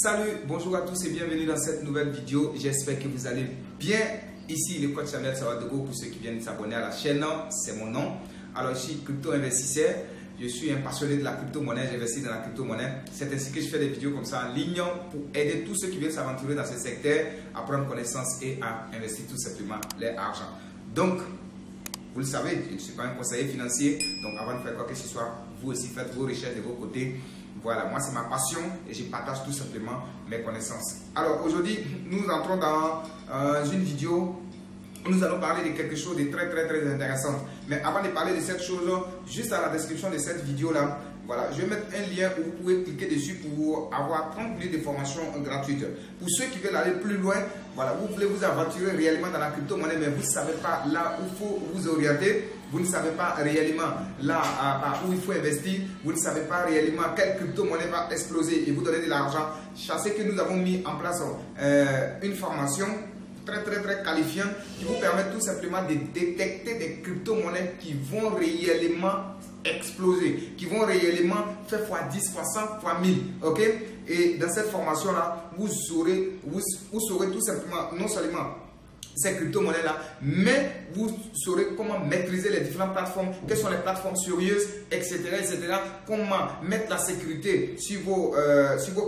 Salut, bonjour à tous et bienvenue dans cette nouvelle vidéo. J'espère que vous allez bien. Ici le coach Samuel Sawadogo pour ceux qui viennent s'abonner à la chaîne, c'est mon nom. Alors je suis crypto-investisseur, je suis un passionné de la crypto-monnaie, j'investis dans la crypto-monnaie. C'est ainsi que je fais des vidéos comme ça en ligne pour aider tous ceux qui veulent s'aventurer dans ce secteur à prendre connaissance et à investir tout simplement leur argent. Donc, vous le savez, je ne suis pas un conseiller financier, donc avant de faire quoi que ce soit, vous aussi faites vos recherches de vos côtés. Voilà, moi c'est ma passion et je partage tout simplement mes connaissances. Alors aujourd'hui, nous entrons dans une vidéo où nous allons parler de quelque chose de très intéressant. Mais avant de parler de cette chose, juste dans la description de cette vidéo là, voilà, je vais mettre un lien où vous pouvez cliquer dessus pour avoir 30 minutes de formation gratuite. Pour ceux qui veulent aller plus loin, voilà, vous voulez vous aventurer réellement dans la crypto-monnaie, mais vous ne savez pas là où il faut vous orienter, vous ne savez pas réellement là où il faut investir, vous ne savez pas réellement quelle crypto-monnaie va exploser et vous donner de l'argent. Sachez que nous avons mis en place une formation très qualifiante qui vous permet tout simplement de détecter des crypto-monnaies qui vont réellement exploser, qui vont réellement faire x10, x100, x1000, ok? Et dans cette formation là, vous saurez tout simplement non seulement ces crypto-monnaies-là, mais vous saurez comment maîtriser les différentes plateformes, quelles sont les plateformes sérieuses, etc., comment mettre la sécurité sur vos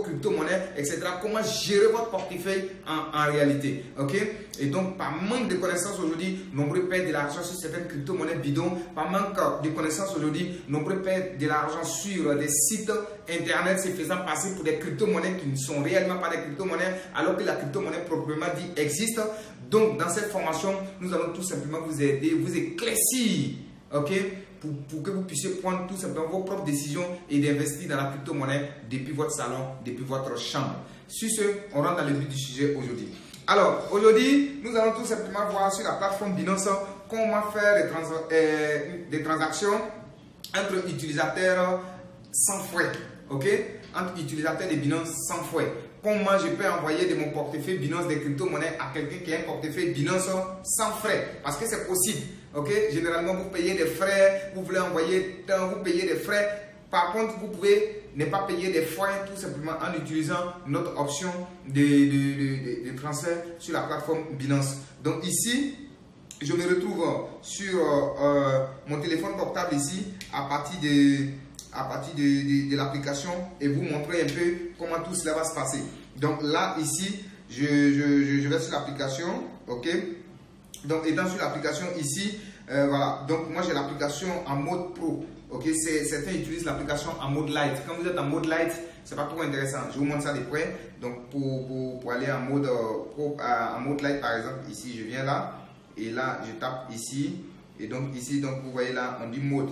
crypto-monnaies, etc., comment gérer votre portefeuille en réalité, ok? Et donc, par manque de connaissances aujourd'hui, nombreux perdent de l'argent sur certaines crypto-monnaies bidons, par manque de connaissances aujourd'hui, nombreux perdent de l'argent sur des sites internet se faisant passer pour des crypto-monnaies qui ne sont réellement pas des crypto-monnaies, alors que la crypto-monnaie proprement dit existe. Donc, dans cette formation, nous allons tout simplement vous aider, vous éclaircir, ok, pour que vous puissiez prendre tout simplement vos propres décisions et d'investir dans la crypto-monnaie depuis votre salon, depuis votre chambre. Sur ce, on rentre dans le vif du sujet aujourd'hui. Alors, aujourd'hui, nous allons tout simplement voir sur la plateforme Binance comment faire des transactions entre utilisateurs sans frais, ok, entre utilisateurs de Binance sans frais. Comment je peux envoyer de mon portefeuille Binance des crypto-monnaies à quelqu'un qui a un portefeuille Binance sans frais? Parce que c'est possible. Ok? Généralement, vous payez des frais, vous voulez envoyer tant, vous payez des frais. Par contre, vous pouvez ne pas payer des frais tout simplement en utilisant notre option de transfert sur la plateforme Binance. Donc ici, je me retrouve sur mon téléphone portable ici à partir de l'application et vous montrer un peu comment tout cela va se passer. Donc là, ici, je vais sur l'application, ok. Donc étant sur l'application ici, voilà. Donc moi j'ai l'application en mode pro, ok. Certains utilisent l'application en mode light. Quand vous êtes en mode light, c'est pas trop intéressant. Je vous montre ça de près. Donc pour aller en mode pro, en mode light par exemple, ici je viens là et là je tape ici et donc ici donc vous voyez là on dit mode.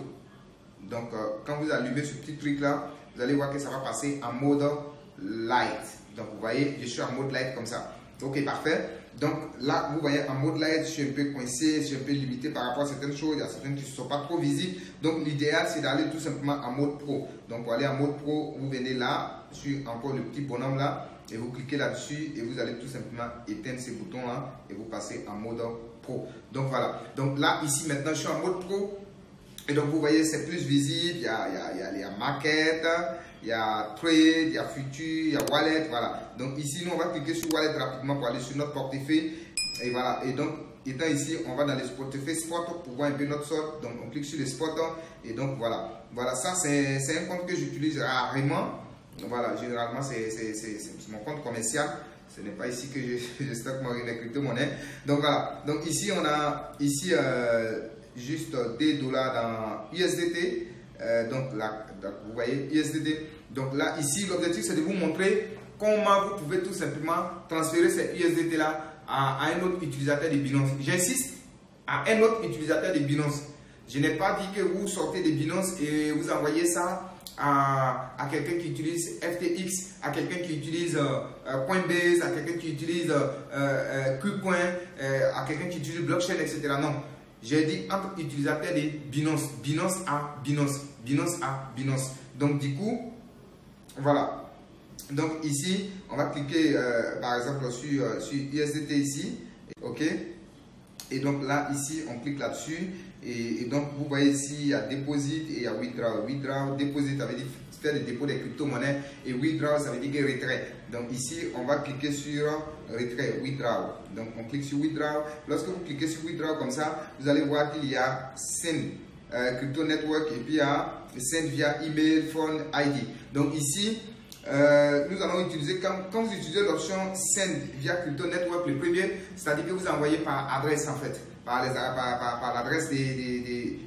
Donc, quand vous allumez ce petit truc là, vous allez voir que ça va passer en mode light. Donc, vous voyez, je suis en mode light comme ça. Ok, parfait. Donc, là, vous voyez, en mode light, je suis un peu coincé, je suis un peu limité par rapport à certaines choses. Il y a certaines qui ne sont pas trop visibles. Donc, l'idéal, c'est d'aller tout simplement en mode pro. Donc, pour aller en mode pro, vous venez là, sur encore le petit bonhomme là, et vous cliquez là-dessus et vous allez tout simplement éteindre ces boutons là et vous passez en mode pro. Donc, voilà. Donc, là, ici, maintenant, je suis en mode pro. Et donc, vous voyez, c'est plus visible. Il y a market, il y a trade, il y a future, il y a wallet. Voilà. Donc, ici, nous, on va cliquer sur wallet rapidement pour aller sur notre portefeuille. Et voilà. Et donc, étant ici, on va dans les portefeuilles spot pour voir un peu notre solde. Donc, on clique sur les spots. Et donc, voilà. Voilà, ça, c'est un compte que j'utilise rarement. Voilà, généralement, c'est mon compte commercial. Ce n'est pas ici que je stocke mes crypto-monnaies. Donc, voilà. Donc, ici, on a ici juste des dollars dans USDT. Donc là, vous voyez USDT. Donc là, ici, l'objectif c'est de vous montrer comment vous pouvez tout simplement transférer ces USDT là à un autre utilisateur de Binance. J'insiste, à un autre utilisateur de Binance. Je n'ai pas dit que vous sortez de Binance et vous envoyez ça à quelqu'un qui utilise FTX, à quelqu'un qui utilise Coinbase, à quelqu'un qui utilise KuCoin, à quelqu'un qui utilise blockchain, etc. Non. J'ai dit entre utilisateurs de Binance, Binance à Binance, Binance à Binance. Donc du coup, voilà. Donc ici, on va cliquer par exemple sur USDT ici, ok. Et donc là, ici, on clique là-dessus. Et donc, vous voyez ici, il y a Deposit et il y a Withdraw. Withdraw, Deposit, ça veut dire faire le dépôt des crypto-monnaies. Et Withdraw, ça veut dire que retrait. Donc ici, on va cliquer sur retrait, Withdraw. Donc on clique sur Withdraw. Lorsque vous cliquez sur Withdraw comme ça, vous allez voir qu'il y a Send Crypto Network et puis il y a Send via email, phone, ID. Donc ici, nous allons utiliser, quand vous utilisez l'option Send via Crypto Network, le premier, c'est-à-dire que vous envoyez par adresse en fait, par l'adresse des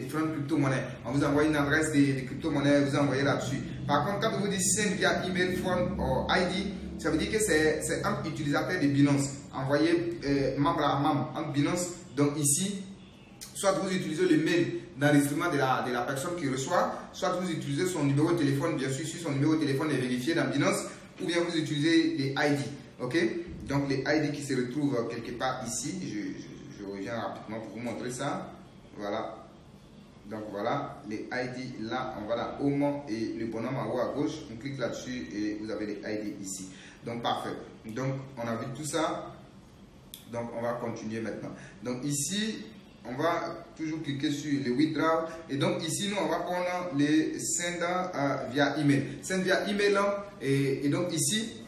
différentes crypto-monnaies. On vous envoie une adresse des crypto-monnaies, vous envoyez là-dessus. Par contre, quand vous dites Send via email, phone ou ID, ça veut dire que c'est un utilisateur de Binance, envoyé membre à membre en Binance. Donc ici, soit vous utilisez le mail d'enregistrement de la personne qui reçoit, soit vous utilisez son numéro de téléphone, bien sûr, si son numéro de téléphone est vérifié dans Binance, ou bien vous utilisez les ID. Ok? Donc les ID qui se retrouvent quelque part ici, je reviens rapidement pour vous montrer ça. Voilà. Donc voilà, les ID là, on va dans Home et le bonhomme en haut à gauche, on clique là-dessus et vous avez les ID ici. Donc parfait. Donc on a vu tout ça. Donc on va continuer maintenant. Donc ici, on va toujours cliquer sur le Withdraw. Et donc ici, nous, on va prendre les Send via email. Send via email. Et donc ici,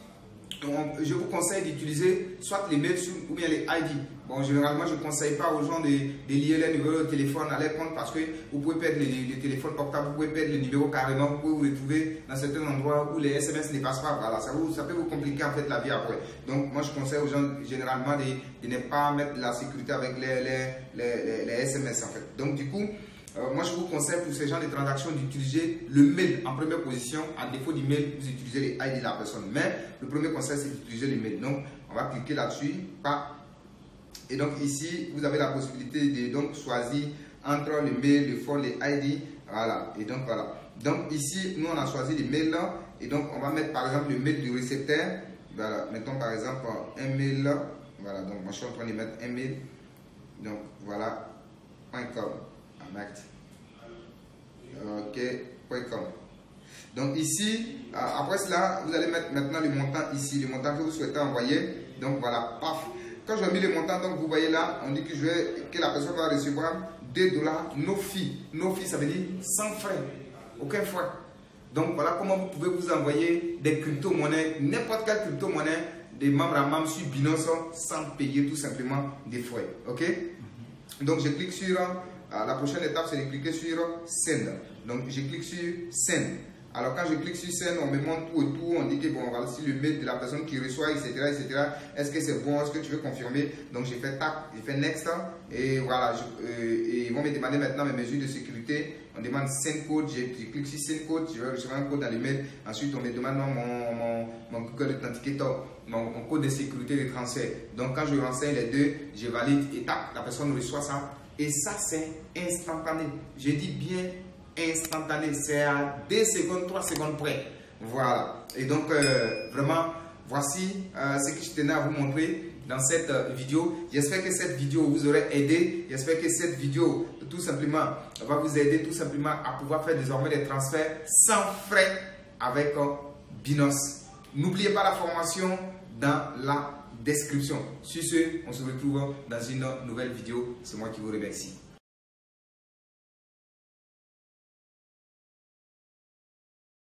je vous conseille d'utiliser soit les mails ou bien les ID. Bon, généralement, je ne conseille pas aux gens de lier les numéros de téléphone à leur compte parce que vous pouvez perdre les téléphones portables, vous pouvez perdre le numéro carrément, vous pouvez vous retrouver dans certains endroits où les SMS ne passent pas. Voilà, ça peut vous compliquer en fait la vie après. Donc, moi, je conseille aux gens généralement de ne pas mettre la sécurité avec les SMS en fait. Donc, du coup, moi, je vous conseille pour ces gens de transactions d'utiliser le mail en première position. En défaut du mail, vous utilisez les ID de la personne. Mais le premier conseil, c'est d'utiliser le mail. Donc, on va cliquer là-dessus. Et donc, ici, vous avez la possibilité de donc, choisir entre le mail, le phone, les ID. Voilà. Et donc, voilà. Donc, ici, nous, on a choisi les mails là. Et donc, on va mettre par exemple le mail du récepteur. Voilà. Mettons par exemple un mail là. Voilà. Donc, moi, je suis en train de mettre un mail. Donc, voilà. .com. Ok.com. Donc ici, après cela, vous allez mettre maintenant le montant ici, le montant que vous souhaitez envoyer. Donc voilà, paf. Quand je mets le montant, donc vous voyez là, on dit que la personne va recevoir $2 no fee. No fee, ça veut dire sans frais, aucun frais. Donc voilà comment vous pouvez vous envoyer des crypto-monnaies, n'importe quelle crypto-monnaie, des membres à membres sur Binance sans payer tout simplement des frais. Ok? Donc je clique sur la prochaine étape, c'est de cliquer sur Send. Donc je clique sur Send. Alors quand je clique sur Send, on me montre tout et tout. On dit que bon, voilà, si le mail de la personne qui reçoit, etc. etc. Est-ce que c'est bon? Est-ce que tu veux confirmer? Donc j'ai fait tac, j'ai fait Next. Et voilà, et ils vont me demander maintenant mes mesures de sécurité. On demande Send code, je clique sur Send code, je vais recevoir un code dans le mail. Ensuite, on me demande mon Google Authenticator, mon code de sécurité de transfert. Donc quand je renseigne les deux, je valide et tac, la personne reçoit ça. Et ça, c'est instantané. Je dis bien instantané. C'est à 2 secondes, 3 secondes près. Voilà. Et donc, vraiment, voici ce que je tenais à vous montrer dans cette vidéo. J'espère que cette vidéo vous aurait aidé. J'espère que cette vidéo, tout simplement, va vous aider tout simplement à pouvoir faire désormais des transferts sans frais avec Binance. N'oubliez pas la formation dans la description. Sur ce, on se retrouve dans une nouvelle vidéo. C'est moi qui vous remercie.